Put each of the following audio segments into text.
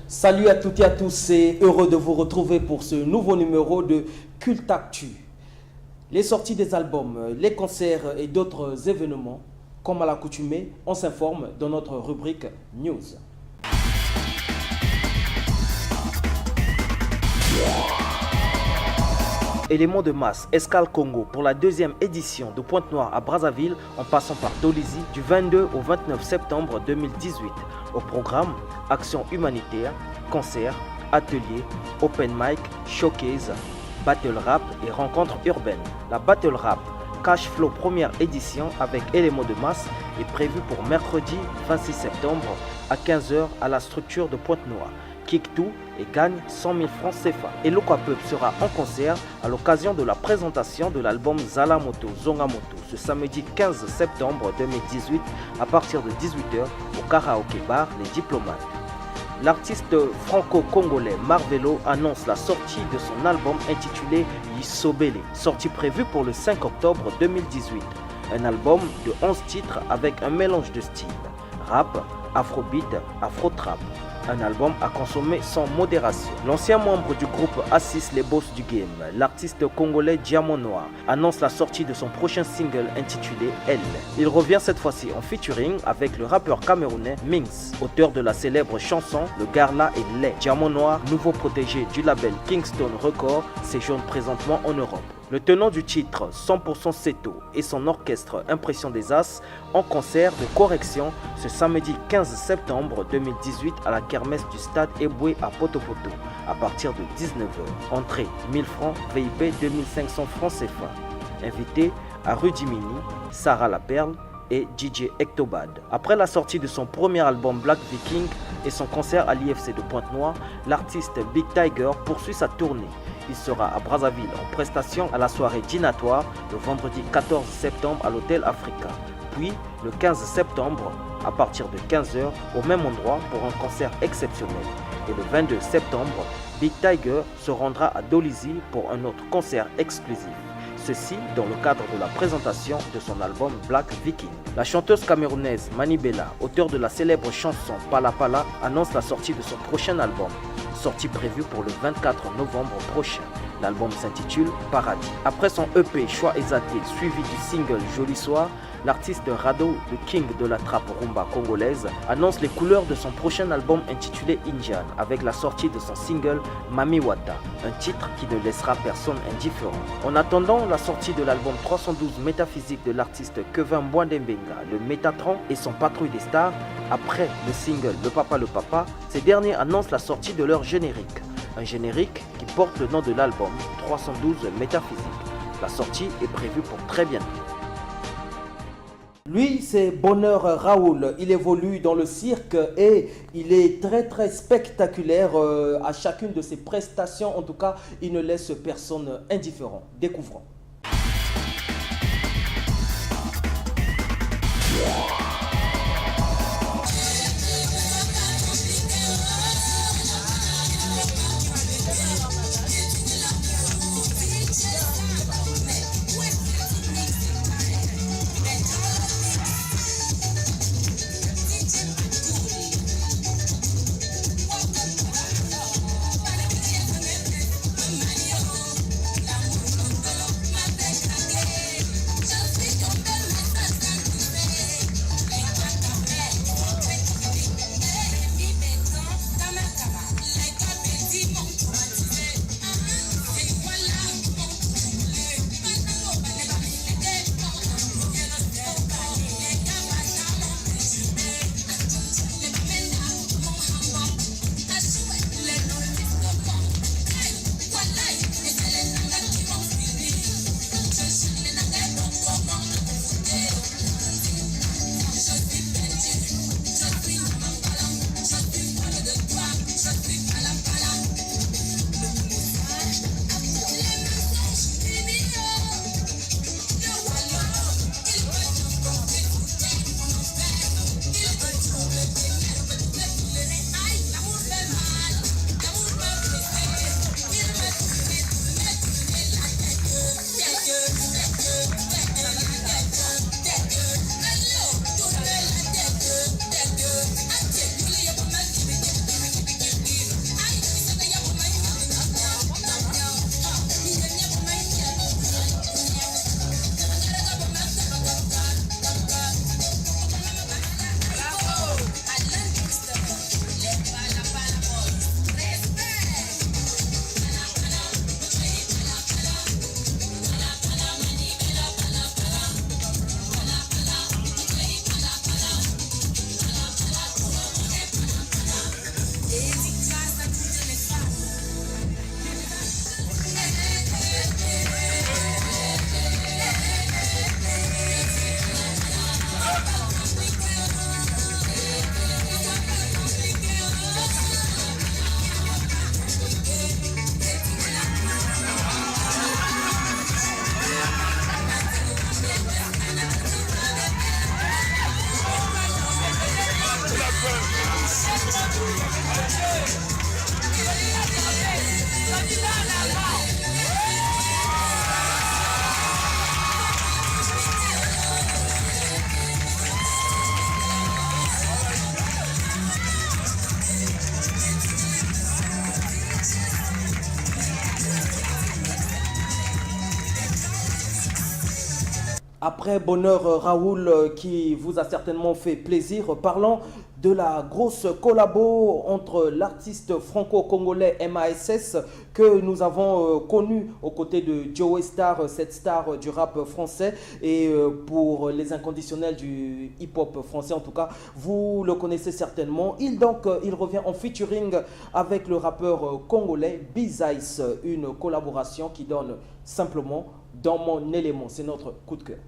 Salut à toutes et à tous et heureux de vous retrouver pour ce nouveau numéro de Culte Actu. Les sorties des albums, les concerts et d'autres événements, comme à l'accoutumée, on s'informe dans notre rubrique News. Éléments de masse, Escale Congo pour la deuxième édition de Pointe-Noire à Brazzaville en passant par Dolisie du 22 au 29 septembre 2018. Au programme, actions humanitaires, concerts, ateliers, open mic, showcase, battle rap et rencontres urbaines. La battle rap Cash Flow première édition avec éléments de masse est prévue pour mercredi 26 septembre à 15h à la structure de Pointe-Noire. Kick tout et gagne 100 000 francs CFA. Et Loquapup sera en concert à l'occasion de la présentation de l'album Zalamoto Zongamoto ce samedi 15 septembre 2018 à partir de 18h au karaoké bar Les Diplomates. L'artiste franco-congolais Marvelo annonce la sortie de son album intitulé Yisobele, sortie prévue pour le 5 octobre 2018. Un album de 11 titres avec un mélange de styles, rap, afrobeat, afro-trap. Un album à consommer sans modération. L'ancien membre du groupe Assis les Boss du Game, l'artiste congolais Diamant Noir, annonce la sortie de son prochain single intitulé Elle. Il revient cette fois-ci en featuring avec le rappeur camerounais Minx, auteur de la célèbre chanson Le Garla et Lait. Diamant Noir, nouveau protégé du label Kingston Records, séjourne présentement en Europe. Le tenant du titre 100% Seto et son orchestre Impression des As en concert de correction ce samedi 15 septembre 2018 à la kermesse du stade Eboué à Potopoto à partir de 19h. Entrée 1000 francs, VIP 2500 francs CFA. Invité à Rudimini, Sarah La Perle et DJ Ectobad. Après la sortie de son premier album Black Viking et son concert à l'IFC de Pointe-Noire, l'artiste Big Tiger poursuit sa tournée. Il sera à Brazzaville en prestation à la soirée dînatoire le vendredi 14 septembre à l'hôtel Africa. Puis le 15 septembre à partir de 15h au même endroit pour un concert exceptionnel. Et le 22 septembre, Big Tiger se rendra à Dolisie pour un autre concert exclusif. Ceci dans le cadre de la présentation de son album Black Viking. La chanteuse camerounaise Manibela, auteure de la célèbre chanson Pala Pala, annonce la sortie de son prochain album, sortie prévue pour le 24 novembre prochain. L'album s'intitule Paradis. Après son EP Choix Exalté suivi du single Joli Soir, l'artiste Rado, le king de la trappe rumba congolaise, annonce les couleurs de son prochain album intitulé Indian avec la sortie de son single Mami Wata, un titre qui ne laissera personne indifférent. En attendant la sortie de l'album 312 Métaphysique de l'artiste Kevin Bwandembenga, le Métatron et son Patrouille des Stars, après le single Le Papa, ces derniers annoncent la sortie de leur générique. Un générique qui porte le nom de l'album 312 Métaphysique. La sortie est prévue pour très bientôt. Lui, c'est Bonheur Raoul. Il évolue dans le cirque et il est très spectaculaire à chacune de ses prestations. En tout cas, il ne laisse personne indifférent. Découvrons. Après Bonheur Raoul qui vous a certainement fait plaisir, parlons de la grosse collabo entre l'artiste franco-congolais MASS que nous avons connu aux côtés de Joey Star, cette star du rap français, et pour les inconditionnels du hip-hop français en tout cas, vous le connaissez certainement. Il revient en featuring avec le rappeur congolais Bizice, une collaboration qui donne simplement Dans mon élément. C'est notre coup de cœur.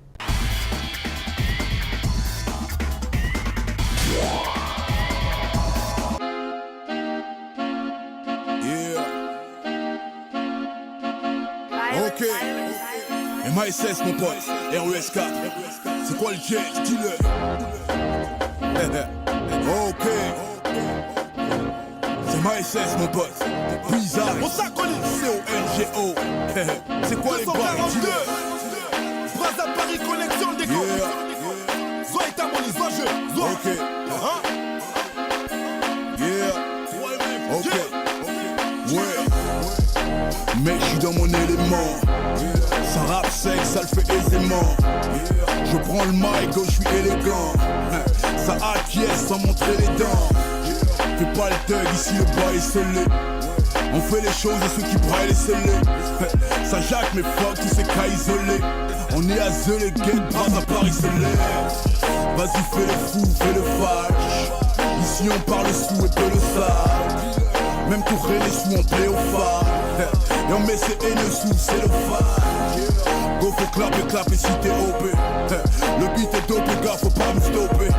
Ok, MASS mon pote, RES4, c'est quoi le jet, dis-le. Ok, c'est MASS mon pote, Bizarre, on s'accorde, CORGO, c'est quoi les bails, dis-le. Bras à Paris, connexion des comptes, Zoé Tamoni, Zoé jeu, Zoé. Ok, ok, ouais. Mec, je suis dans mon élément. Ça rap sec, ça le fait aisément. Je prends le mic, je suis élégant. Ça acquiesce sans montrer les dents. Fais pas le thug, ici le bois est scellé. On fait les choses et ceux qui braillent les scellés. Ça jacque mais fuck tous ces cas isolés. On est à The les guettes, bras à Paris se lève. Vas-y fais le fou, fais le fâche. Ici on parle sous et peu le sale. Même touré les sous on plaît au phare. Et on met ses haineux sous, c'est le phare. Go faut clapper si t'es OP. Le beat est dopé, gars, faut pas me stopper.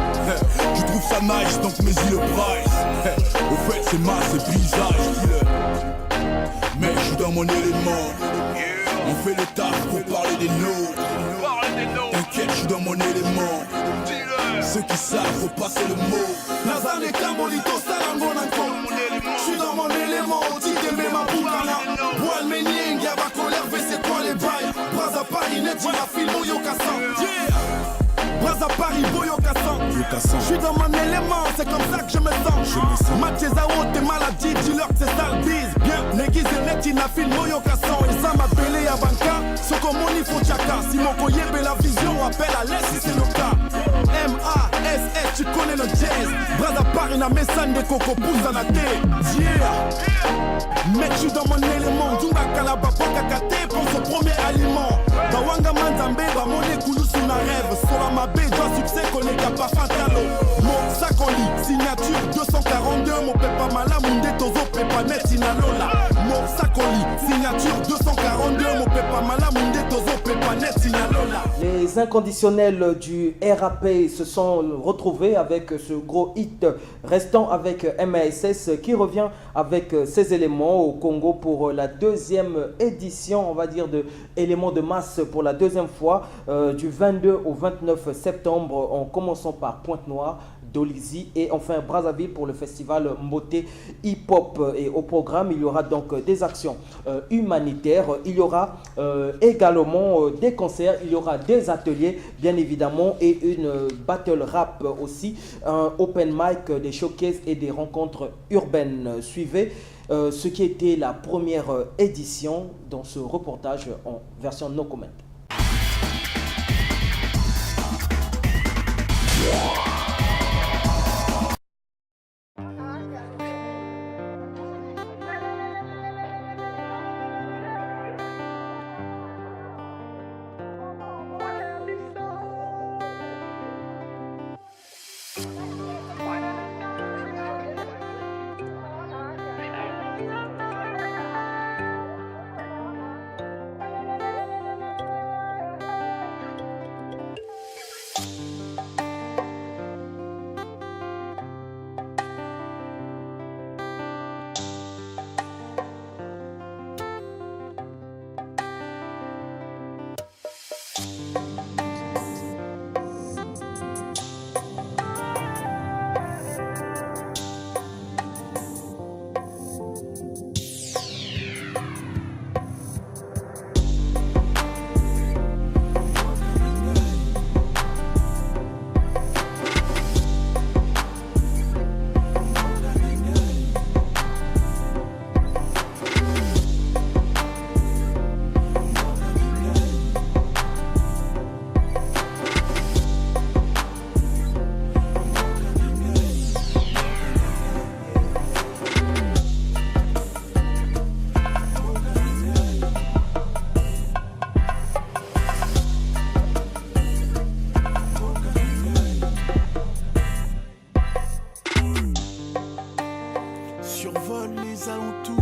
Tu trouves ça nice, donc mets-y le price. Au fait c'est masse, c'est bizarre, mec, je suis dans mon élément. On fait le taf pour parler des nôtres. T'inquiète, je suis dans mon élément. Ceux qui savent, faut passer le mot. Nazane Kambolito, Sarango Nanko. Je suis dans mon élément, dit de ma boukana. Boal Menying, y'a colère, c'est quoi les bails. Bras à Paris, net, il a filmé Yokassan. Bras à Paris, Boyokassan. Je suis dans mon élément, c'est comme ça que je me sens. Mathieu Zao, t'es maladie, dis-leur que c'est sale bise. Bien, Néguise et net, il a filmé Yokassan. Et ça m'a appelé à Banca, ce comme on y faut tchaka. Si mon collier la vision, appelle à l'aise si c'est le cas. MASS, tu connais le jazz. Bras à Paris, na messane de coco pousse dans la tête. Yeah. Mec, je suis dans mon élément. Dunga Kalaba, Kakate, pense au premier aliment. Bawanga Manzambe, Bamone Koulou sous ma rêve. Sola ma baie, doigt succès, connaît qu'à pas fatalo. Mon sac en lit, signature 242. Mon pepa malamunde, tozo pepa net, sinalola. Mon sac en lit, signature 242. Mon pepa malamunde, tozo pepa net, sinalola. Les inconditionnels du RAP se sont retrouvés avec ce gros hit, restant avec MASS qui revient avec ses éléments au Congo pour la deuxième édition, on va dire, de éléments de masse pour la deuxième fois, du 22 au 29 septembre, en commençant par Pointe-Noire, Dolisie et enfin Brazzaville pour le festival Mboté Hip Hop. Et au programme, il y aura donc des actions humanitaires, il y aura également des concerts, il y aura des ateliers bien évidemment et une battle rap aussi, un open mic, des showcases et des rencontres urbaines. Suivez ce qui était la première édition dans ce reportage en version no comment. les alentours.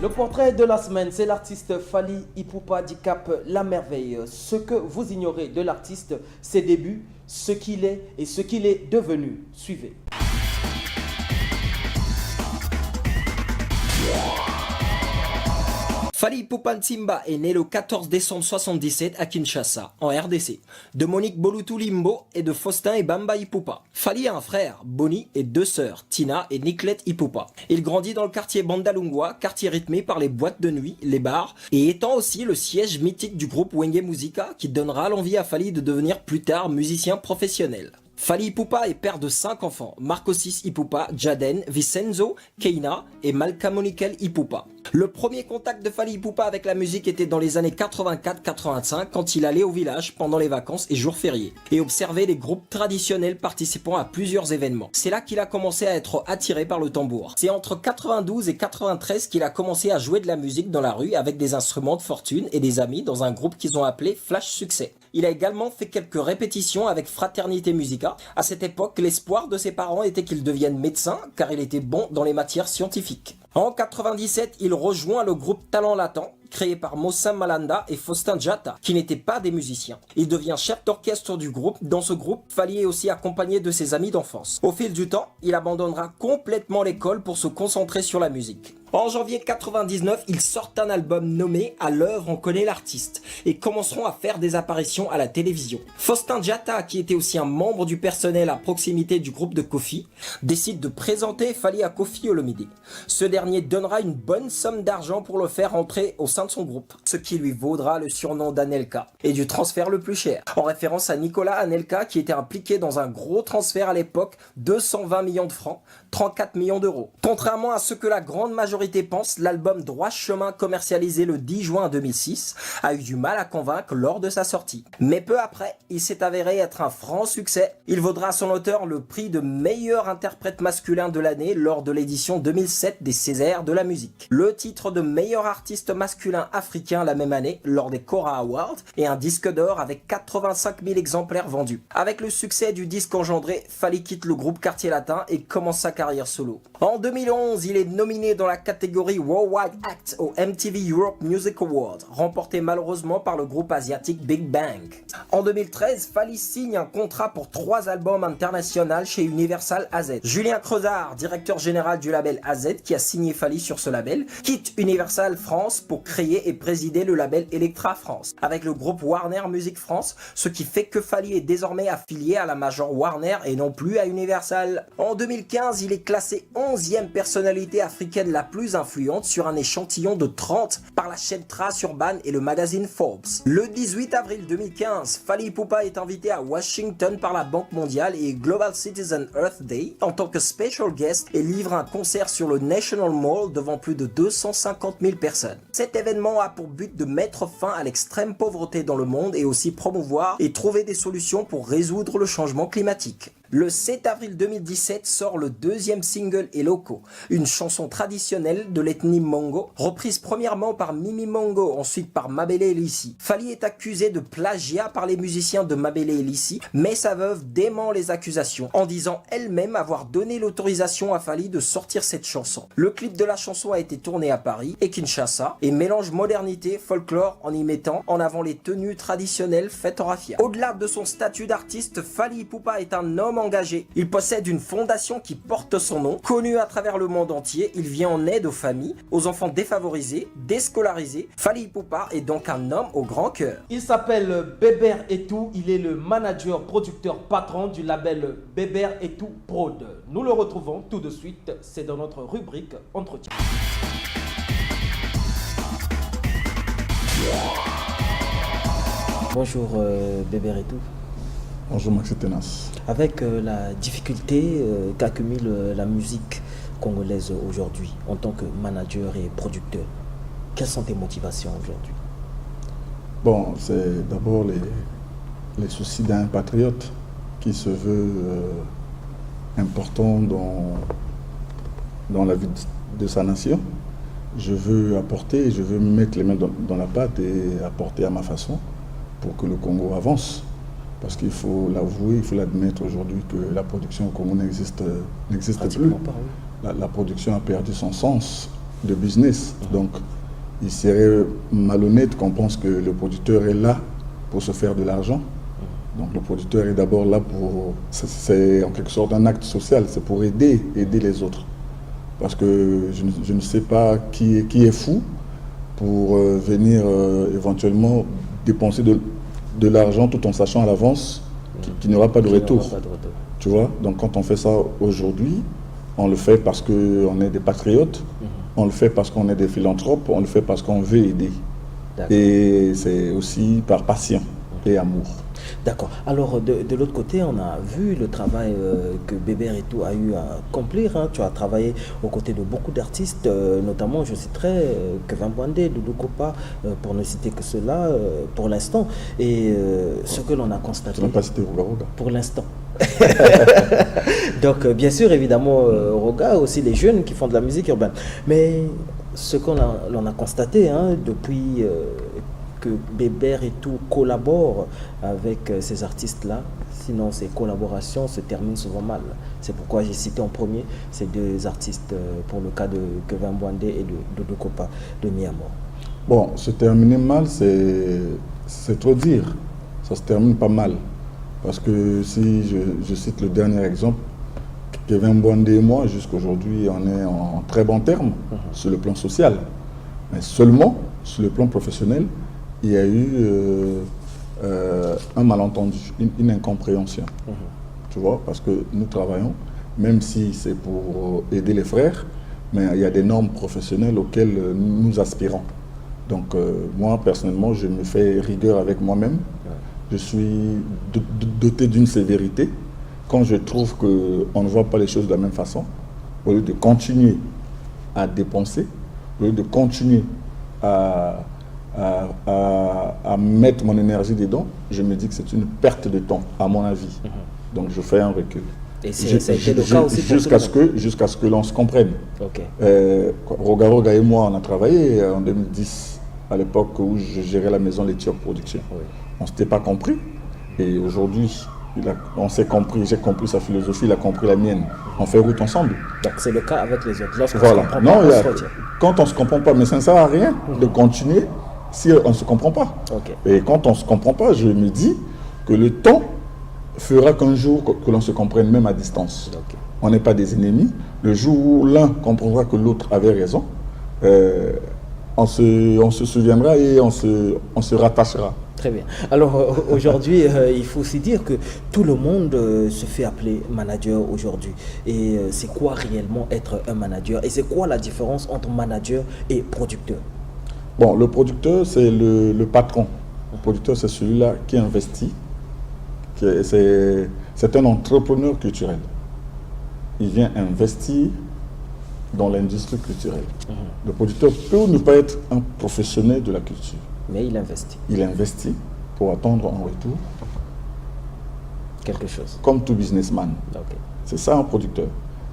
Le portrait de la semaine, c'est l'artiste Fally Ipupa du Cap La Merveille. Ce que vous ignorez de l'artiste, ses débuts, ce qu'il est et ce qu'il est devenu. Suivez. Fally Ipupa Nsimba est né le 14 décembre 1977 à Kinshasa, en RDC, de Monique Bolutu Limbo et de Faustin et Bamba Ipupa. Fally a un frère, Boni, et deux sœurs, Tina et Nicolette Ipupa. Il grandit dans le quartier Bandalungwa, quartier rythmé par les boîtes de nuit, les bars, et étant aussi le siège mythique du groupe Wenge Musica qui donnera l'envie à Fally de devenir plus tard musicien professionnel. Fally Ipupa est père de 5 enfants, Marcosis Ipupa, Jaden, Vincenzo, Keina et Malka Monikel Ipupa. Le premier contact de Fally Ipupa avec la musique était dans les années 84-85 quand il allait au village pendant les vacances et jours fériés et observait les groupes traditionnels participant à plusieurs événements. C'est là qu'il a commencé à être attiré par le tambour. C'est entre 92 et 93 qu'il a commencé à jouer de la musique dans la rue avec des instruments de fortune et des amis dans un groupe qu'ils ont appelé Flash Succès. Il a également fait quelques répétitions avec Fraternité Musica. À cette époque, l'espoir de ses parents était qu'il devienne médecin car il était bon dans les matières scientifiques. En 97, il rejoint le groupe Talent Latent, créé par Moussa Malanda et Faustin Diatta, qui n'étaient pas des musiciens. Il devient chef d'orchestre du groupe. Dans ce groupe, Fally est aussi accompagné de ses amis d'enfance. Au fil du temps, il abandonnera complètement l'école pour se concentrer sur la musique. En janvier 99, ils sortent un album nommé « À l'œuvre, on connaît l'artiste » et commenceront à faire des apparitions à la télévision. Faustin Diatta, qui était aussi un membre du personnel à proximité du groupe de Kofi, décide de présenter Fally à Kofi Olomide. Ce dernier donnera une bonne somme d'argent pour le faire entrer au sein de son groupe, ce qui lui vaudra le surnom d'Anelka et du transfert le plus cher, en référence à Nicolas Anelka qui était impliqué dans un gros transfert à l'époque, 220 millions de francs, 34 millions d'euros. Contrairement à ce que la grande majorité pense, l'album Droit Chemin, commercialisé le 10 juin 2006, a eu du mal à convaincre lors de sa sortie. Mais peu après, il s'est avéré être un franc succès. Il vaudra à son auteur le prix de meilleur interprète masculin de l'année lors de l'édition 2007 des Césaires de la musique. Le titre de meilleur artiste masculin africain la même année lors des Cora Awards et un disque d'or avec 85 000 exemplaires vendus. Avec le succès du disque engendré, Fally quitte le groupe Quartier Latin et commence sa carrière solo. En 2011, il est nominé dans la catégorie Worldwide Act au MTV Europe Music Awards, remporté malheureusement par le groupe asiatique Big Bang. En 2013, Fally signe un contrat pour 3 albums internationaux chez Universal AZ. Julien Creusard, directeur général du label AZ, qui a signé Fally sur ce label, quitte Universal France pour créer et présider le label Elektra France, avec le groupe Warner Music France, ce qui fait que Fally est désormais affilié à la major Warner et non plus à Universal. En 2015, il est classé 11e personnalité africaine la plus influente sur un échantillon de 30 par la chaîne Trace Urban et le magazine Forbes. Le 18 avril 2015, Fally Ipupa est invité à Washington par la Banque mondiale et Global Citizen Earth Day en tant que special guest et livre un concert sur le National Mall devant plus de 250 000 personnes. Cet événement a pour but de mettre fin à l'extrême pauvreté dans le monde et aussi promouvoir et trouver des solutions pour résoudre le changement climatique. Le 7 avril 2017 sort le deuxième single Eloko, une chanson traditionnelle de l'ethnie Mongo, reprise premièrement par Mimi Mongo, ensuite par Mabele Elissi. Fally est accusé de plagiat par les musiciens de Mabele Elissi, mais sa veuve dément les accusations, en disant elle-même avoir donné l'autorisation à Fally de sortir cette chanson. Le clip de la chanson a été tourné à Paris et Kinshasa, et mélange modernité, folklore en y mettant en avant les tenues traditionnelles faites en raffia. Au-delà de son statut d'artiste, Fally Ipupa est un homme engagé. Il possède une fondation qui porte son nom. Connu à travers le monde entier, il vient en aide aux familles, aux enfants défavorisés, déscolarisés. Fally Ipupa est donc un homme au grand cœur. Il s'appelle Bébert Etou, il est le manager, producteur, patron du label Bébert Etou Prod. Nous le retrouvons tout de suite, c'est dans notre rubrique Entretien. Bonjour Bébert Etou. Bonjour Maxi Tenas. Avec la difficulté qu'accumule la musique congolaise aujourd'hui en tant que manager et producteur, quelles sont tes motivations aujourd'hui? Bon, c'est d'abord les soucis d'un patriote qui se veut important dans la vie de sa nation. Je veux apporter, je veux mettre les mains dans la pâte et apporter à ma façon pour que le Congo avance. Parce qu'il faut l'avouer, il faut l'admettre aujourd'hui que la production au Congo n'existe plus. Pas, oui. La production a perdu son sens de business. Donc, il serait malhonnête qu'on pense que le producteur est là pour se faire de l'argent. Donc, le producteur est d'abord là pour... C'est en quelque sorte un acte social, c'est pour aider les autres. Parce que je ne sais pas qui est fou pour venir éventuellement dépenser de l'argent tout en sachant à l'avance qu'il n'y aura pas de retour. Tu vois, donc quand on fait ça aujourd'hui, on le fait parce qu'on est des patriotes, on le fait parce qu'on est des philanthropes, on le fait parce qu'on veut aider. Et c'est aussi par passion et amour. D'accord. Alors, de l'autre côté, on a vu le travail que Bébert Etou a eu à accomplir. Hein. Tu as travaillé aux côtés de beaucoup d'artistes, notamment, je citerai Kevin Bwandé, Doudou Kopa, pour ne citer que cela pour l'instant. Et ce que l'on a constaté... Tu n'as pas cité Roga. Pour l'instant. Donc, bien sûr, évidemment, Roga, aussi les jeunes qui font de la musique urbaine. Mais ce qu'on a constaté depuis... que Bébert Etou collabore avec ces artistes-là, sinon ces collaborations se terminent souvent mal. C'est pourquoi j'ai cité en premier ces deux artistes pour le cas de Kevin Bwandé et de Doudou Kopa de Mi-Amour. Bon, se terminer mal, c'est trop dire. Ça se termine pas mal. Parce que si je cite le dernier exemple, Kevin Bwandé et moi, jusqu'aujourd'hui, on est en très bons termes sur le plan social. Mais seulement, sur le plan professionnel, il y a eu un malentendu, une incompréhension. Tu vois, parce que nous travaillons, même si c'est pour aider les frères, mais il y a des normes professionnelles auxquelles nous aspirons. Donc moi, personnellement, je me fais rigueur avec moi-même. Je suis doté d'une sévérité. Quand je trouve qu'on ne voit pas les choses de la même façon, au lieu de continuer à dépenser, au lieu de continuer à mettre mon énergie dedans, je me dis que c'est une perte de temps, à mon avis. Donc je fais un recul. Et ça a été le cas aussi jusqu'à ce que l'on se comprenne. Okay. Roga et moi, on a travaillé en 2010, à l'époque où je gérais la maison Laitière Production. Oui. On ne s'était pas compris. Et aujourd'hui, on s'est compris, j'ai compris sa philosophie, il a compris la mienne. On fait route ensemble. Donc c'est le cas avec les autres. Voilà. Quand on ne se comprend pas, mais ça ne sert à rien de continuer si on ne se comprend pas. Okay. Et quand on ne se comprend pas, je me dis que le temps fera qu'un jour que l'on se comprenne même à distance. Okay. On n'est pas des ennemis. Le jour où l'un comprendra que l'autre avait raison, on se souviendra et on se rattachera. Très bien. Alors aujourd'hui, il faut aussi dire que tout le monde se fait appeler manager aujourd'hui. Et c'est quoi réellement être un manager? Et c'est quoi la différence entre manager et producteur? Bon, le producteur, c'est le patron. Le producteur, c'est celui-là qui investit. C'est un entrepreneur culturel. Il vient investir dans l'industrie culturelle. Le producteur peut ne pas être un professionnel de la culture. Mais il investit. Il investit pour attendre en retour quelque chose. Comme tout businessman. Ok. C'est ça un producteur.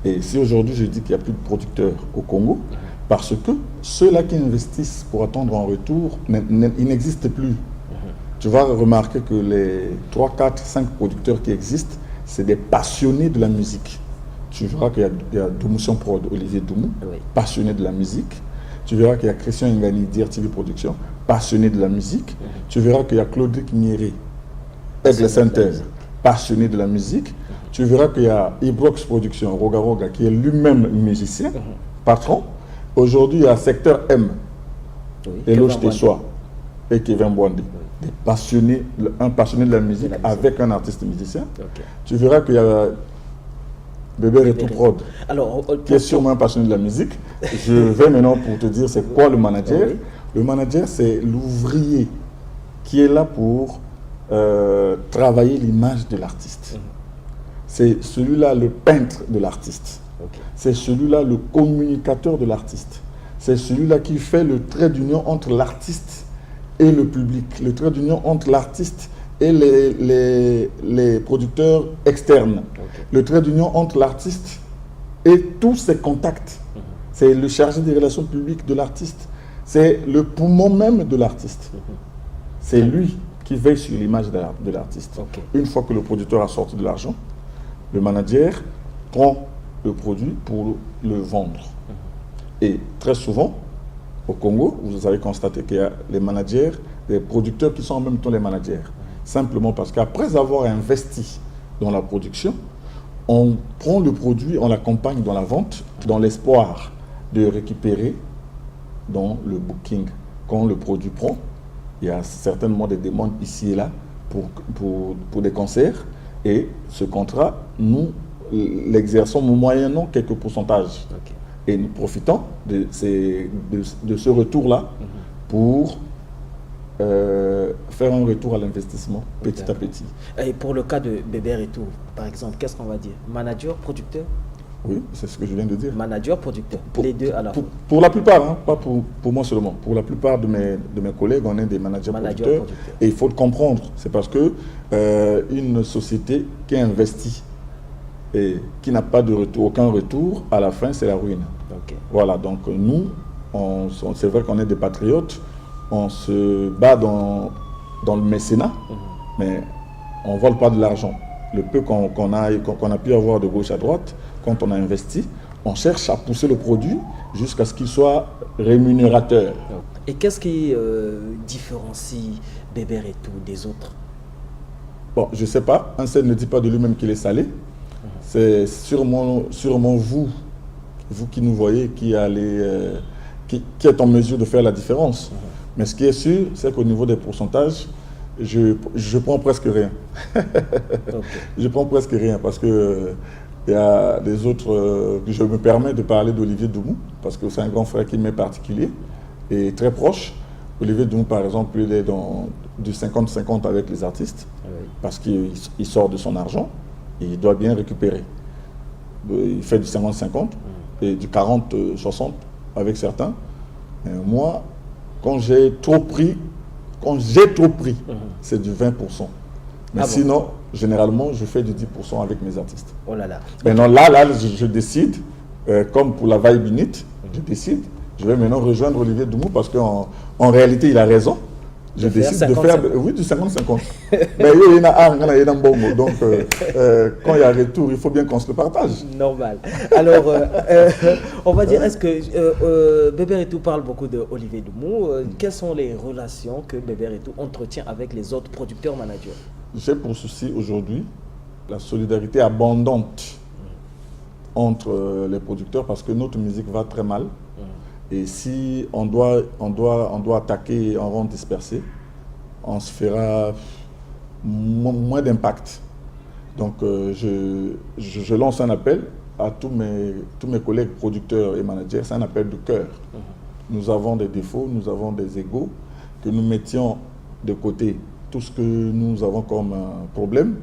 Et si aujourd'hui je dis qu'il n'y a plus de producteurs au Congo, parce que ceux-là qui investissent pour attendre un retour, ils n'existent plus. Tu vas remarquer que les 3, 4, 5 producteurs qui existent, c'est des passionnés de la musique. Tu verras qu'il y a Doumoution Prod, Olivier Doumou, Oui. passionné de la musique. Tu verras qu'il y a Christian Ngani, DRTV Production, passionné de la musique. Tu verras qu'il y a Claudic Mieré, Aigle Center, passionné de la musique. Tu verras qu'il y a Ibrox Production, Roga Roga, qui est lui-même musicien, patron. Aujourd'hui, il y a Secteur M, Oui. Eloge Tessoa et Kevin Bwandi. Des passionnés, un passionné de la musique avec un artiste musicien. Ok. Tu verras qu'il y a Bébé Retou Prod, Alors, qui est sûrement un passionné de la musique. Je vais maintenant pour te dire c'est quoi le manager. Oui. Le manager, c'est l'ouvrier qui est là pour travailler l'image de l'artiste. C'est celui-là le peintre de l'artiste. Ok. C'est celui-là le communicateur de l'artiste. C'est celui-là qui fait le trait d'union entre l'artiste et le public, le trait d'union entre l'artiste et les producteurs externes, le trait d'union entre l'artiste et tous ses contacts. C'est le chargé des relations publiques de l'artiste. C'est le poumon même de l'artiste. C'est lui qui veille sur l'image de l'artiste. Ok. Une fois que le producteur a sorti de l'argent, le manager prend le produit pour le vendre. Et très souvent, au Congo, vous avez constaté qu'il y a les managers, les producteurs qui sont en même temps les managers. Simplement parce qu'après avoir investi dans la production, on prend le produit, on l'accompagne dans la vente, dans l'espoir de récupérer dans le booking. Quand le produit prend, il y a certainement des demandes ici et là pour des concerts. Et ce contrat, nous l'exerçons moyennant quelques pourcentages. Ok. Et nous profitons de ce retour-là pour faire un retour à l'investissement petit à petit. Et pour le cas de Bébé Retou, par exemple, qu'est-ce qu'on va dire? Manager, producteur? Oui, c'est ce que je viens de dire. Manager, producteur. Les deux à la fois. Pour la plupart, hein, pas pour moi seulement. Pour la plupart de mes collègues, on est des managers producteurs. Et il faut le comprendre. C'est parce que une société qui investit et qui n'a pas de retour, aucun retour, à la fin, c'est la ruine. Ok. Voilà, donc nous, c'est vrai qu'on est des patriotes, on se bat dans le mécénat, mais on ne vole pas de l'argent. Le peu qu'on a pu avoir de gauche à droite, quand on a investi, on cherche à pousser le produit jusqu'à ce qu'il soit rémunérateur. Et qu'est-ce qui différencie Bébé Retou des autres? Bon, je ne sais pas, un seul ne dit pas de lui-même qu'il est salé. C'est sûrement vous qui nous voyez, qui êtes en mesure de faire la différence. Mais ce qui est sûr, c'est qu'au niveau des pourcentages, je prends presque rien. Je prends presque rien parce que il y a des autres, je me permets de parler d'Olivier Doumou, parce que c'est un grand frère qui m'est particulier et très proche. Olivier Doumou, par exemple, il est dans du 50-50 avec les artistes, parce qu'il sort de son argent et il doit bien récupérer. Il fait du 50-50 et du 40-60 avec certains. Et moi, quand j'ai trop pris, c'est du 20%. Mais sinon, généralement, je fais du 10% avec mes artistes. Oh là là. Maintenant, là, je décide, comme pour la Vibe Unit, je vais maintenant rejoindre Olivier Doumou parce qu'en réalité, il a raison. Je décide de faire du 50-50. Mais il y a un bon mot. Donc, quand il y a retour, il faut bien qu'on se le partage. Normal. Alors, on va dire, est-ce que Bébé Retou parle beaucoup de Olivier Doumou? Quelles sont les relations que Bébé Retou entretient avec les autres producteurs managers? J'ai pour souci aujourd'hui la solidarité abondante entre les producteurs parce que notre musique va très mal. Et si on doit attaquer en rang dispersé, on se fera moins d'impact. Donc je lance un appel à tous mes collègues producteurs et managers, c'est un appel de cœur. Nous avons des défauts, nous avons des égos, que nous mettions de côté tout ce que nous avons comme problème,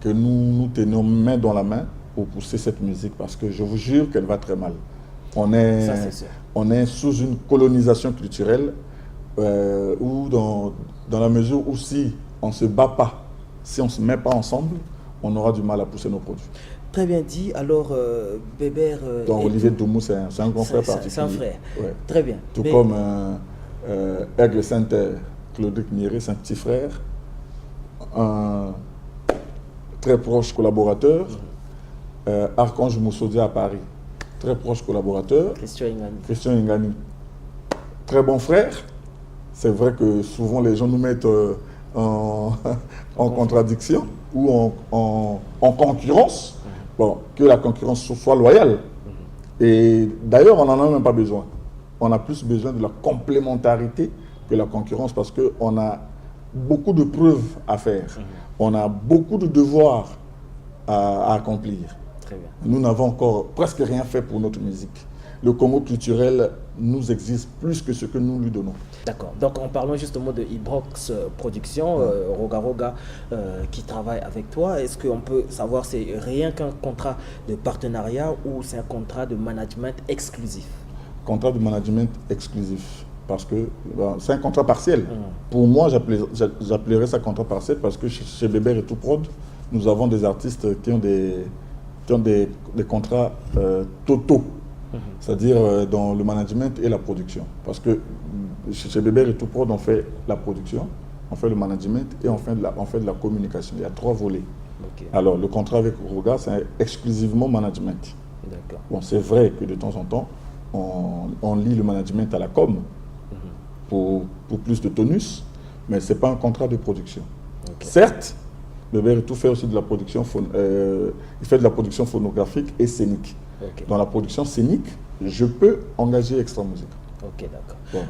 que nous tenions main dans la main pour pousser cette musique parce que je vous jure qu'elle va très mal. On est sous une colonisation culturelle où dans la mesure où si on ne se bat pas, si on ne se met pas ensemble, on aura du mal à pousser nos produits. Très bien dit. Alors, Bébert... Donc Olivier Doumou, c'est un grand frère particulier. C'est un frère. Ouais. Très bien. Tout comme Aigle Saint-Terre, Claudic Nieré, c'est un petit frère, un très proche collaborateur. Archange Moussodia à Paris, très proche collaborateur. Christian Ingani, très bon frère. C'est vrai que souvent les gens nous mettent en contradiction ou en concurrence. Bon, que la concurrence soit loyale. Et d'ailleurs, on n'en a même pas besoin. On a plus besoin de la complémentarité que la concurrence parce qu'on a beaucoup de preuves à faire. On a beaucoup de devoirs à accomplir. Très bien. Nous n'avons encore presque rien fait pour notre musique. Le Congo culturel nous existe plus que ce que nous lui donnons. D'accord. Donc en parlant justement de Ibrox Production, Roga Roga qui travaille avec toi, est-ce qu'on peut savoir c'est rien qu'un contrat de partenariat ou c'est un contrat de management exclusif? Contrat de management exclusif. Parce que c'est un contrat partiel. Pour moi, j'appellerais ça contrat partiel parce que chez Bébert et Tout Prod, nous avons des artistes qui ont des contrats totaux. C'est-à-dire dans le management et la production. Parce que chez Bébert et Tout Prod, on fait la production, on fait le management et on fait de la communication. Il y a 3 volets. Okay. Alors, le contrat avec Roga, c'est exclusivement management. D'accord. Bon, c'est vrai que de temps en temps, on lie le management à la com pour plus de tonus, mais ce n'est pas un contrat de production. Okay. Certes, Bébert et Tout fait aussi de la production, il fait de la production phonographique et scénique. Okay. Dans la production scénique, je peux engager Extra Musique. Ok, d'accord. Bon.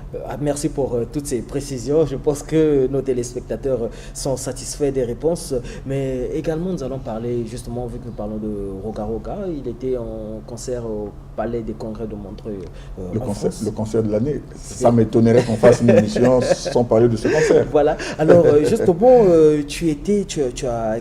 Merci pour toutes ces précisions. Je pense que nos téléspectateurs sont satisfaits des réponses. Mais également, nous allons parler, justement, vu que nous parlons de Roga Roga, il était en concert au Palais des Congrès de Montreuil. Le concert de l'année. Ça m'étonnerait qu'on fasse une émission sans parler de ce concert. Voilà. Alors, justement,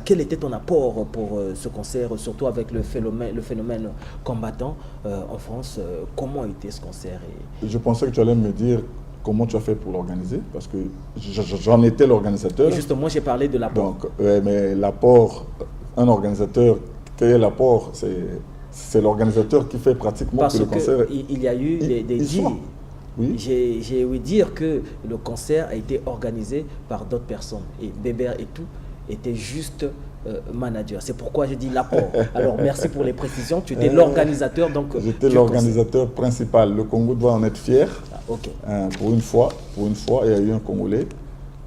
quel était ton apport pour ce concert, surtout avec le phénomène combattant en France? Comment était ce concert? Je pensais que tu allais me dire comment tu as fait pour l'organiser, parce que j'en étais l'organisateur. Justement, j'ai parlé de l'apport. Donc, mais l'apport, un organisateur, quel est l'apport? C'est l'organisateur qui fait pratiquement parce que le concert... Parce qu'il y a eu des dires. Oui. J'ai ouï dire que le concert a été organisé par d'autres personnes. Et Bébert et Tout était juste manager. C'est pourquoi j'ai dit l'apport. Alors, merci pour les précisions. Tu étais l'organisateur. J'étais l'organisateur principal. Le Congo doit en être fier. Okay. Pour une fois, il y a eu un Congolais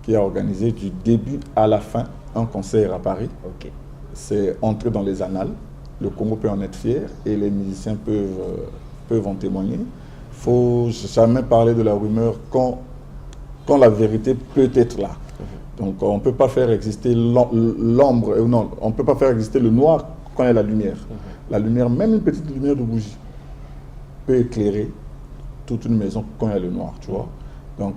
qui a organisé du début à la fin un concert à Paris. Okay. C'est entré dans les annales. Le Congo peut en être fier et les musiciens peuvent en témoigner. Il ne faut jamais parler de la rumeur quand la vérité peut être là. Donc on ne peut pas faire exister l'ombre, non, on ne peut pas faire exister le noir quand il y a la lumière. La lumière, même une petite lumière de bougie, peut éclairer toute une maison quand il y a le noir, tu vois. Donc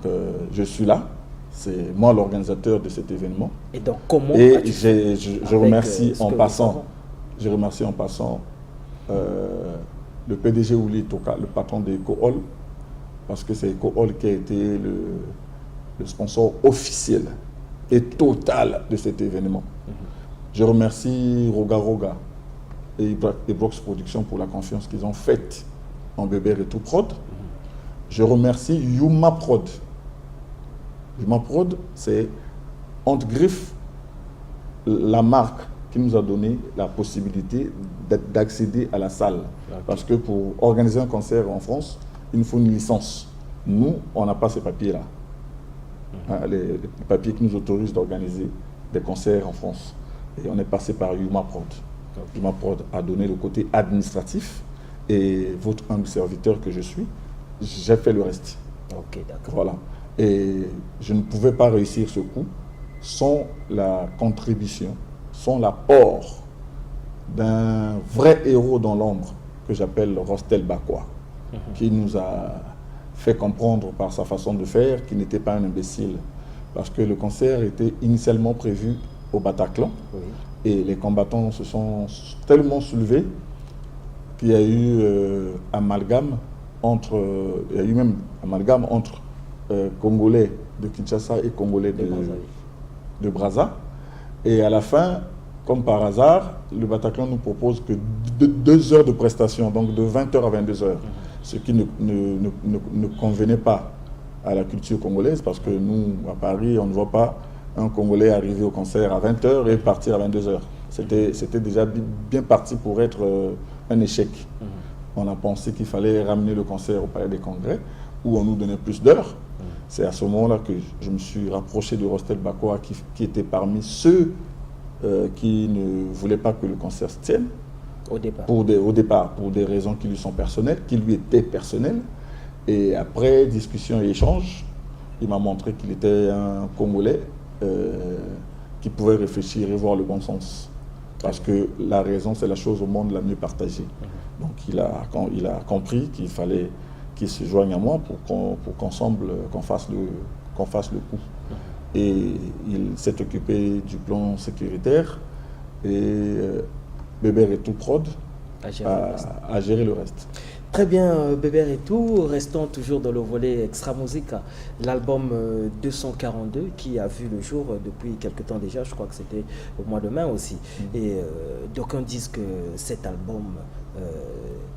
je suis là, c'est moi l'organisateur de cet événement. Et donc comment je remercie en passant le PDG Ouli Toka, le patron de Eco Hall, parce que c'est Eco Hall qui a été le sponsor officiel et total de cet événement. Je remercie Roga Roga et Ibrox Production pour la confiance qu'ils ont faite en Bébert et Tout Prod. Je remercie Yuma Prod. Yuma Prod, c'est entre griffes la marque qui nous a donné la possibilité d'accéder à la salle. Okay. Parce que pour organiser un concert en France, il nous faut une licence. Nous, on n'a pas ces papiers-là. Les papiers qui nous autorisent d'organiser des concerts en France. Et on est passé par Yuma Prod. Yuma Prod a donné le côté administratif et votre humble serviteur que je suis, j'ai fait le reste. Ok, d'accord. Voilà. Et je ne pouvais pas réussir ce coup sans la contribution, sans l'apport d'un vrai héros dans l'ombre que j'appelle Rostel Bakwa, qui nous a fait comprendre par sa façon de faire qu'il n'était pas un imbécile. Parce que le concert était initialement prévu au Bataclan. Oui. Et les combattants se sont tellement soulevés qu'il y a eu amalgame entre Congolais de Kinshasa et Congolais de Brazza. Et à la fin, comme par hasard, le Bataclan nous propose que 2 heures de prestation, donc de 20h à 22h, ce qui ne convenait pas à la culture congolaise, parce que nous, à Paris, on ne voit pas un Congolais arriver au concert à 20h et partir à 22h. C'était déjà bien parti pour être un échec. On a pensé qu'il fallait ramener le concert au Palais des Congrès, où on nous donnait plus d'heures. C'est à ce moment-là que je me suis rapproché de Rostel Bakoa, qui était parmi ceux qui ne voulaient pas que le concert se tienne. Au départ. Au départ, pour des raisons qui lui sont personnelles, qui lui étaient personnelles. Et après discussion et échange, il m'a montré qu'il était un Congolais qui pouvait réfléchir et voir le bon sens. Parce que la raison, c'est la chose au monde la mieux partagée. Donc il a compris qu'il fallait qu'il se joigne à moi pour qu'ensemble, qu'on fasse le coup. Et il s'est occupé du plan sécuritaire et Bébert et tout prod à gérer le reste. Très bien, Bébert et tout. Restons toujours dans le volet extra musique. L'album 242 qui a vu le jour depuis quelque temps déjà, je crois que c'était au mois de mai aussi. Et d'aucuns disent que cet album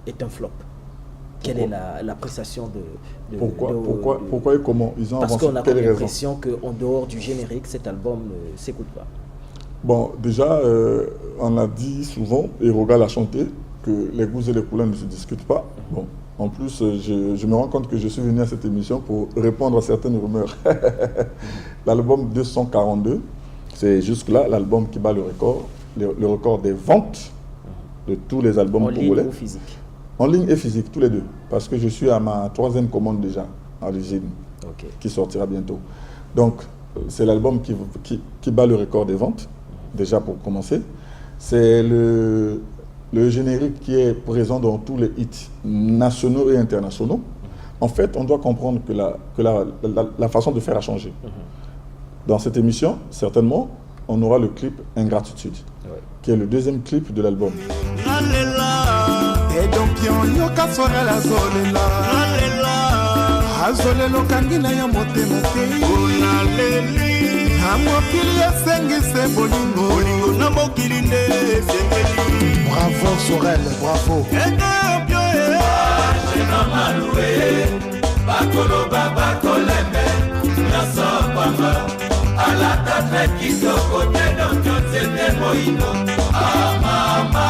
est un flop. Quelle est l'appréciation de pourquoi et comment ils ont parce avancé? qu'on a l'impression qu'en dehors du générique, cet album ne s'écoute pas. Bon, déjà, on a dit souvent, et Roga l'a chanté, que les goûts et les couleurs ne se discutent pas. Bon, en plus, je me rends compte que je suis venu à cette émission pour répondre à certaines rumeurs. L'album 242, c'est jusque-là l'album qui bat le record des ventes de tous les albums congolais. En ligne ou physique? En ligne et physique, tous les deux. Parce que je suis à ma 3e commande déjà, à l'origine, qui sortira bientôt. Donc, c'est l'album qui bat le record des ventes, déjà pour commencer. C'est le générique qui est présent dans tous les hits nationaux et internationaux. En fait, on doit comprendre que la façon de faire a changé. Dans cette émission, certainement, on aura le clip Ingratitude, qui est le 2e clip de l'album. Et donc yo kasora la zolela azolelo kangina ya motema te onaleli amokili esengise bolingo na mokili nde esengeli. Bravo Sorel, bravo. Edopio na maloué bakolo bakolembe nyonso pamba ala tata kitoko te donc nzete moino amama.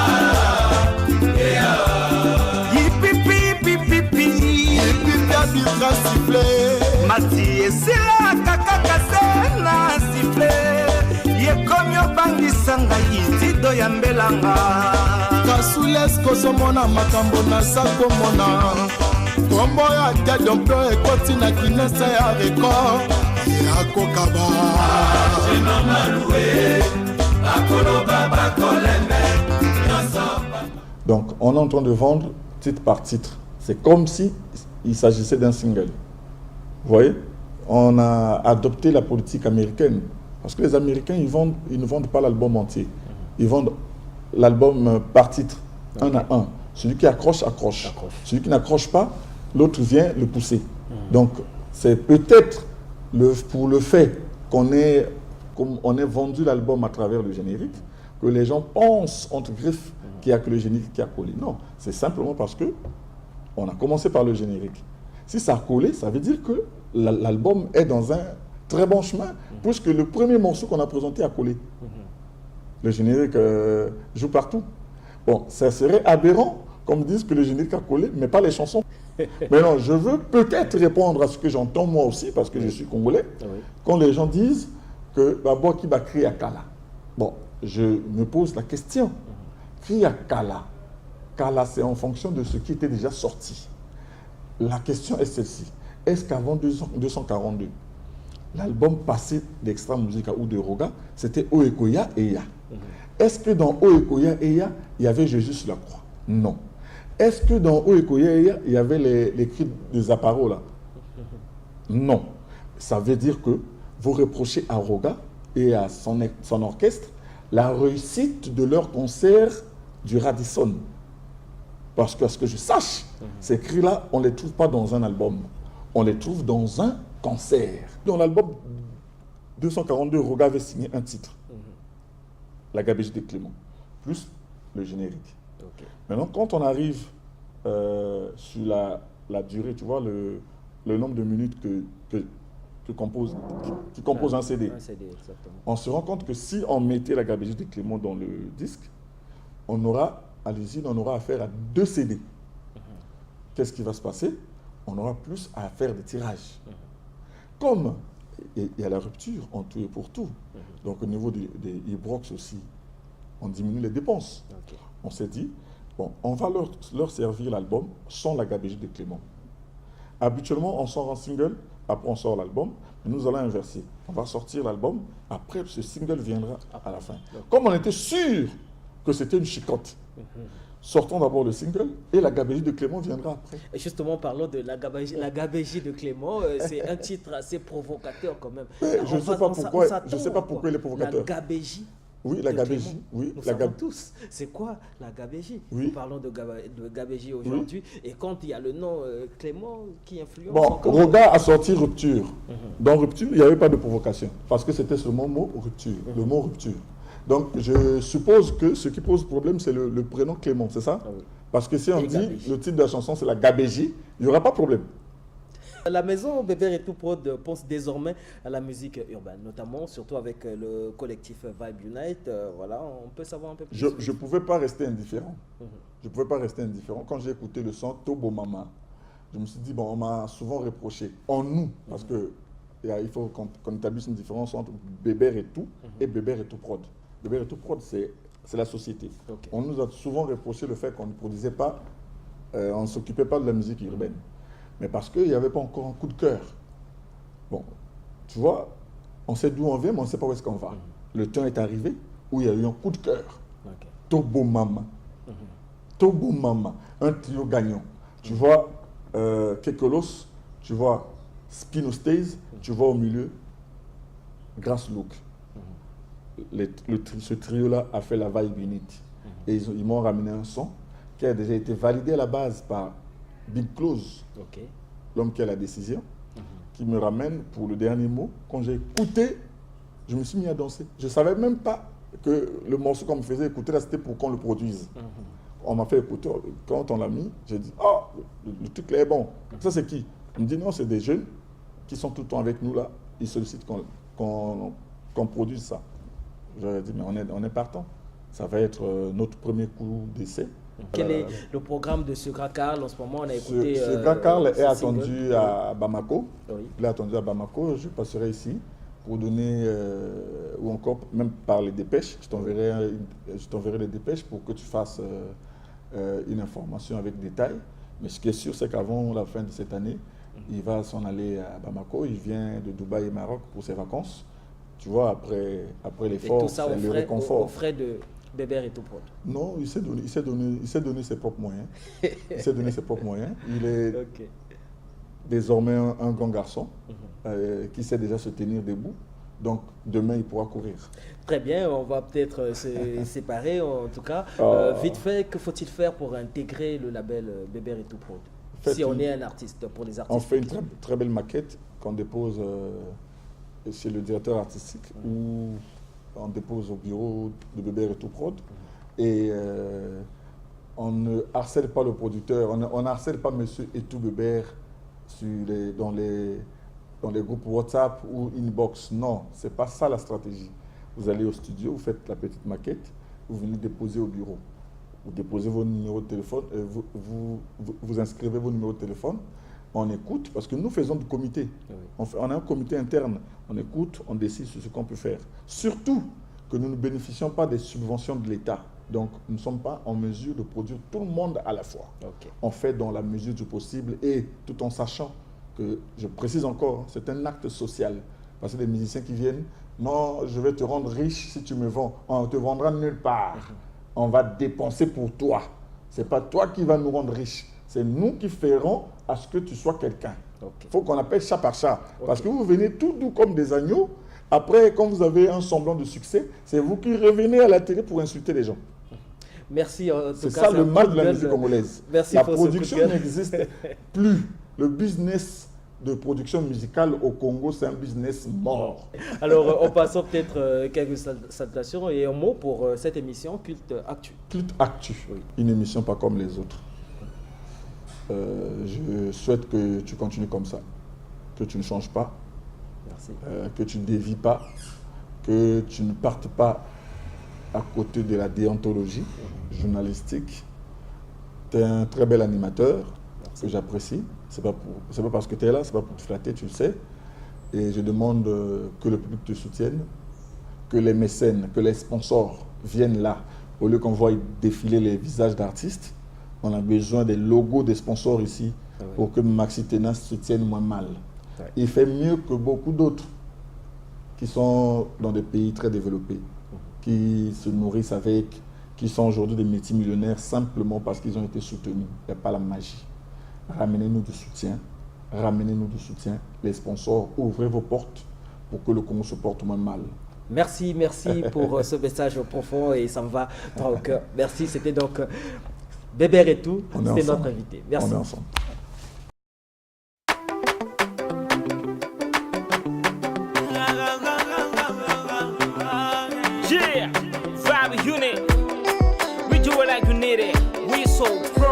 Mati esila kakaka se na siffle yekomi obangisa ngai tido ya mbelanga kasulesko somona makambo na sakomona kombo ya diadompo ekoti na kinesa ya record yakokaba Donc on est en train de vendre titre par titre. C'est comme si il s'agissait d'un single. Vous voyez, on a adopté la politique américaine. Parce que les Américains, ils ne vendent pas l'album entier. Ils vendent l'album par titre, un à un. Celui qui accroche, accroche. Celui qui n'accroche pas, l'autre vient le pousser. Donc, c'est peut-être pour le fait qu'on ait vendu l'album à travers le générique, que les gens pensent, entre griffes, qu'il n'y a que le générique qui a collé. Non, c'est simplement parce que on a commencé par le générique. Si ça a collé, ça veut dire que l'album est dans un très bon chemin, puisque le premier morceau qu'on a présenté a collé. Le générique joue partout. Bon, ça serait aberrant qu'on me dise que le générique a collé, mais pas les chansons. Mais non, je veux peut-être répondre à ce que j'entends moi aussi, parce que je suis congolais, quand les gens disent que Babo qui va crier à Kala. Bon, je me pose la question. Crier à Kala. Kala, c'est en fonction de ce qui était déjà sorti. La question est celle-ci. Est-ce qu'avant 242, l'album passé d'Extra Musica ou de Roga, c'était Oekoya et Ya? Est-ce que dans Oekoya et Ya, il y avait Jésus sur la croix? Non. Est-ce que dans Oekoya et Ya, il y avait les cris de Zaparo là? Non. Ça veut dire que vous reprochez à Roga et à son orchestre la réussite de leur concert du Radisson. Parce que, à ce que je sache, ces cris-là, on ne les trouve pas dans un album. On les trouve dans un concert. Dans l'album 242, Roga avait signé un titre. la gabegie de Clément, plus le générique. Ok. Maintenant, quand on arrive sur la durée, tu vois, le nombre de minutes qui compose un CD, Un CD, exactement. on se rend compte que si on mettait la gabegie de Clément dans le disque, on aura affaire à 2 CD. Qu'est-ce qui va se passer? On aura plus à faire des tirages. Comme il y a la rupture en tout et pour tout, donc au niveau des Ibrox aussi, on diminue les dépenses. Ok. On s'est dit, bon, on va leur servir l'album sans la gabegie de Clément. Habituellement, on sort un single, après on sort l'album, mais nous allons inverser. On va sortir l'album, après ce single viendra à la fin. Comme on était sûr que c'était une chicotte, sortons d'abord le single et la gabegie de Clément viendra après. Et justement, parlons de la gabégie de Clément. C'est un titre assez provocateur quand même. Je ne sais pas pourquoi il est provocateur. La gabégie. Oui, la gabégie. Oui, Nous la savons tous. C'est quoi la gabégie? Oui. Nous parlons de gabégie aujourd'hui. Et quand il y a le nom Clément qui influence Bon, encore. Roga a sorti Rupture. Dans Rupture, il n'y avait pas de provocation. Parce que c'était seulement mot rupture. Le mot rupture. Donc, je suppose que ce qui pose problème, c'est le prénom Clément, c'est ça? Ah oui. Parce que si on Et dit gabégie. le titre de la chanson, c'est la gabégie, il n'y aura pas de problème. La maison Bébert et tout prod pense désormais à la musique urbaine, notamment, surtout avec le collectif Vibe Unite. Voilà, on peut savoir un peu plus. Je ne pouvais pas rester indifférent. Je ne pouvais pas rester indifférent. Quand j'ai écouté le son Tobo Mama, je me suis dit, bon, on m'a souvent reproché, en nous, parce que il faut qu'on établisse une différence entre Bébert et tout et Bébert et tout prod. Bébert et tout prod, c'est la société. Ok. On nous a souvent reproché le fait qu'on ne produisait pas, on ne s'occupait pas de la musique urbaine. Mais parce qu'il n'y avait pas encore un coup de cœur. Bon, tu vois, on sait d'où on vient, mais on ne sait pas où est-ce qu'on va. Le temps est arrivé où il y a eu un coup de cœur. Ok. Tobo Mama. Tobo Mama. Un trio gagnant. Tu vois Kekolos, tu vois Spinostays, tu vois au milieu Grass Look. Ce trio-là a fait la Vibe Unite. Et ils m'ont ramené un son qui a déjà été validé à la base par Big Close, Ok. l'homme qui a la décision, qui me ramène pour le dernier mot. Quand j'ai écouté, je me suis mis à danser. Je ne savais même pas que le morceau qu'on me faisait écouter, là, c'était pour qu'on le produise. On m'a fait écouter. Quand on l'a mis, j'ai dit, ah, le truc là est bon. Ça, c'est qui? Il me dit, non, c'est des jeunes qui sont tout le temps avec nous là. Ils sollicitent qu'on produise ça. J'aurais dit, mais on est partant. Ça va être notre premier coup d'essai. Quel est le programme de ce Grand Carl en ce moment? On a écouté. Ce Grand Carl est ce attendu single. à Bamako. Oui. Il est attendu à Bamako. Je passerai ici pour donner, ou encore même par les dépêches. Je t'enverrai les dépêches pour que tu fasses une information avec détail. Mais ce qui est sûr, c'est qu'avant la fin de cette année, il va s'en aller à Bamako. Il vient de Dubaï et Maroc pour ses vacances. Tu vois, après Et l'effort, tout ça c'est le réconfort. aux frais de Bébert et tout prod. Non, il s'est donné ses propres moyens. Il s'est donné ses propres moyens. Il est Ok. désormais un grand garçon qui sait déjà se tenir debout. Donc, demain, il pourra courir. Très bien, on va peut-être se séparer en tout cas. Vite fait, que faut-il faire pour intégrer le label Bébert et tout prod? Si on est un artiste, pour les artistes. On fait une très belle maquette qu'on dépose chez le directeur artistique ou on dépose au bureau de Bébert et tout prod. Et on ne harcèle pas le producteur, on ne harcèle pas monsieur et tout Bébert dans les groupes WhatsApp ou inbox. Non, ce n'est pas ça la stratégie. Vous allez au studio, vous faites la petite maquette, vous venez déposer au bureau. Vous déposez vos numéros de téléphone, vous inscrivez vos numéros de téléphone, on écoute, parce que nous faisons du comité. Oui. On a un comité interne, on écoute, on décide sur ce qu'on peut faire. Surtout que nous ne bénéficions pas des subventions de l'État. Donc, nous ne sommes pas en mesure de produire tout le monde à la fois. Ok. On fait dans la mesure du possible et tout en sachant que, je précise encore, c'est un acte social. Parce que les musiciens qui viennent, non, je vais te rendre riche si tu me vends. On ne te vendra nulle part. On va dépenser pour toi. Ce n'est pas toi qui vas nous rendre riches. C'est nous qui ferons à ce que tu sois quelqu'un. Il Ok. faut qu'on appelle chat par chat. Ok. Parce que vous venez tout doux comme des agneaux. Après, quand vous avez un semblant de succès, c'est vous qui revenez à la télé pour insulter les gens. Merci. En tout C'est cas, ça le un mal coup de la gueule. musique congolaise. Merci La pour ce coup de production gueule. n'existe plus. Le business de production musicale au Congo, c'est un business mort. Alors, en passant peut-être quelques salutations et un mot pour cette émission Culte Actu. Culte Actu, une émission pas comme les autres. Je souhaite que tu continues comme ça, que tu ne changes pas, Merci. Que tu ne dévies pas, que tu ne partes pas à côté de la déontologie journalistique. Tu es un très bel animateur. Merci. Que j'apprécie. C'est pas parce que tu es là, c'est pas pour te flatter, tu le sais. Et je demande que le public te soutienne, que les mécènes, que les sponsors viennent là, au lieu qu'on voit défiler les visages d'artistes. On a besoin des logos des sponsors ici pour que Maxi Tenas se tienne moins mal. Ouais. Il fait mieux que beaucoup d'autres qui sont dans des pays très développés, qui se nourrissent avec, qui sont aujourd'hui des multimillionnaires simplement parce qu'ils ont été soutenus. Il n'y a pas la magie. Ramenez-nous du soutien. Ramenez-nous du soutien. Les sponsors, ouvrez vos portes pour que le Congo se porte moins mal. Merci pour ce message profond et ça me va dans le cœur. Merci, c'était donc Bébert et tout, c'était notre invité. Merci. On est ensemble. Yeah, Vibe Unit. We do it like you need it. We so pro.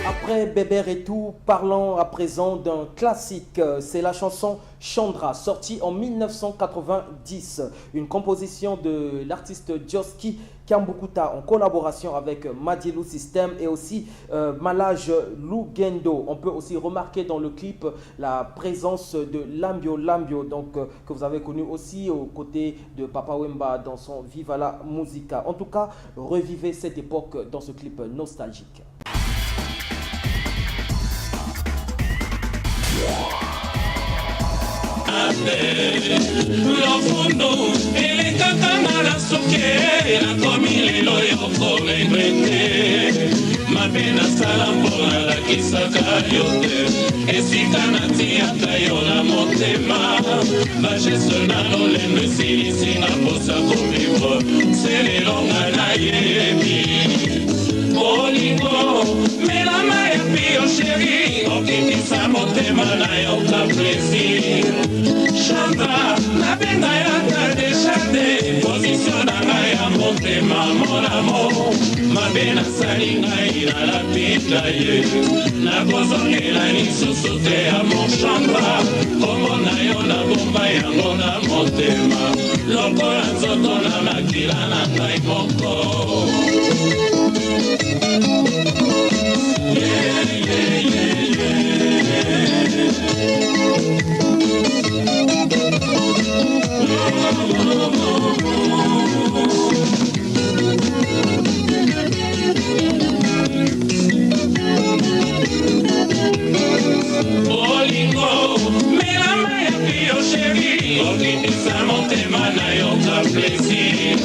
Après Bébert et tout, parlons à présent d'un classique. C'est la chanson Chandra, sortie en 1990. Une composition de l'artiste Josky Kiambukuta en collaboration avec Madilu System et aussi Malaj Lugendo. On peut aussi remarquer dans le clip la présence de Lambio Lambio, donc que vous avez connu aussi aux côtés de Papa Wemba dans son Viva la Musica. En tout cas, revivez cette époque dans ce clip nostalgique. Lofundo elekaka na soke nakomi lelo yoko regrete mabe nasala mpo nalakisaka yo te esika natiaka yo na motema bageste na lolendo esilisinga mposa komivre se lelo nga nayebi bolingo melama ya pio sheri okitisa motema na yo ka plaisir Chandra, la benga ya deshate position na ngai ya motema mon amour mabe nasali ngai na lapita ye nakozongela lisusu te ya mon Chandra kombo na yo na bomba yango na motema lokola nzoto na makila na ngai moko Bolingo, melama ya pio sheri okitisa motema na yo ka plaisir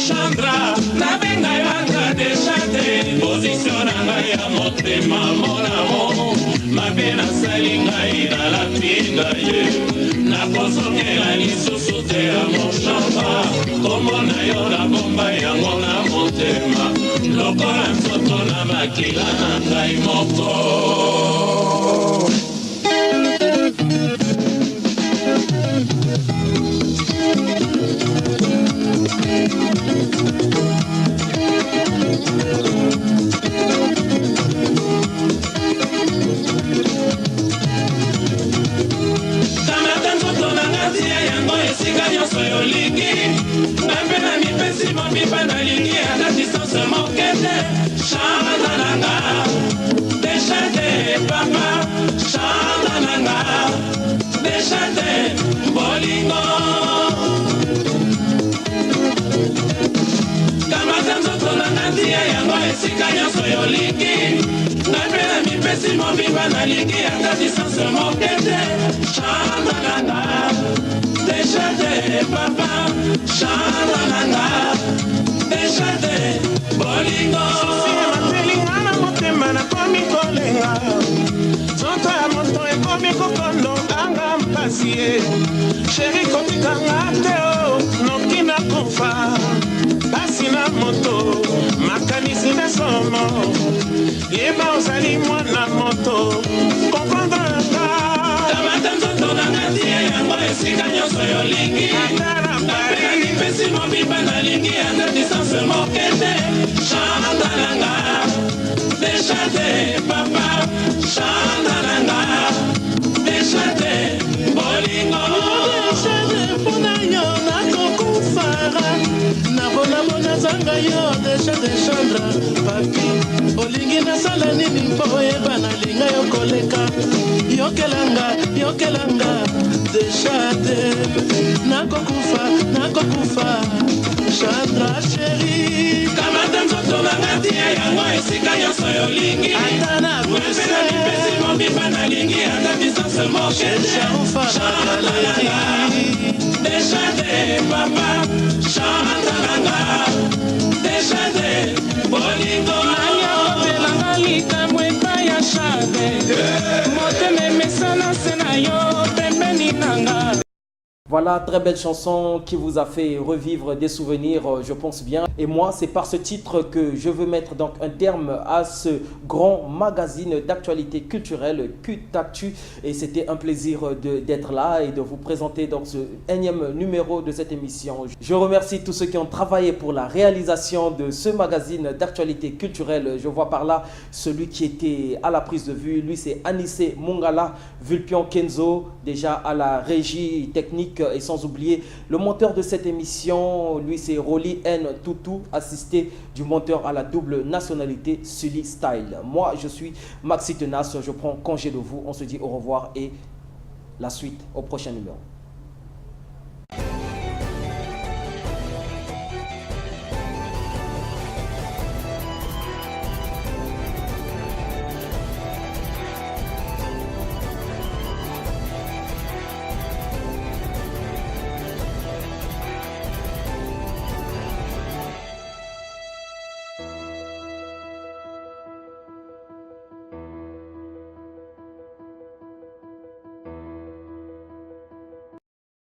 Chandra, na benga yanga deshate position na ngai ya motema mon amour mabe nasali ngai na lapinga ye nakozongela lisusu te ya mon Chandra kombo na yo na bomba yango na motema lokola nzoto na makila na ngai moko Kamata nzoto na nyonso yolingi ngai mpe na mipesi mobiba nalingi ata distance moke te chanda nanga deja te papa chanda nanga deja te bolingo kamata nzoto nanga ntia yango esika nyonso yolingi ngai mpe na mipesi mobiba nalingi ata distance moke te chanda nanga deja te papa chanda nanga deja te bolingo matelinga na motema nakomi kolenga nzoto ya moto ekomi kokondo anga mpasi ye sheri kotikanga te o noki na kofa pasi na moto makanisi na somo yeba ozali mwana moto komprendranga kamata nzoto nanga tie yango esika nyonso yolingi napena mipesi mobiba nalingi ata distance moke te chanda nanga deja te papa chanda nanga deja te bolingo mpona yo nakokufara nabonabona zanga yo deja deshandra papi olingi nasala nini mpo oyeba nalinga yo koleka yokelanga deja te nakokufa chandra sheri kamata nzoto nanga tia yango esika nyonso yolingi ata na mipesi mobiba nalingi ata distance moke chanda nanga deja te papa chanda nanga deja te bolingo nanyokotelanga likambo epai ya chade motema emesana se na yo pembeni nanga. Voilà, très belle chanson qui vous a fait revivre des souvenirs, je pense bien. Et moi, c'est par ce titre que je veux mettre donc un terme à ce grand magazine d'actualité culturelle, Q-Actu. Et c'était un plaisir d'être là et de vous présenter donc ce énième numéro de cette émission. Je remercie tous ceux qui ont travaillé pour la réalisation de ce magazine d'actualité culturelle. Je vois par là celui qui était à la prise de vue. Lui, c'est Anissé Mungala, Vulpion Kenzo, déjà à la régie technique. Et sans oublier le monteur de cette émission, lui c'est Rolly N Toutou, assisté du monteur à la double nationalité Sully Style. Moi je suis Maxi Tenas, je prends congé de vous, on se dit au revoir et la suite au prochain numéro.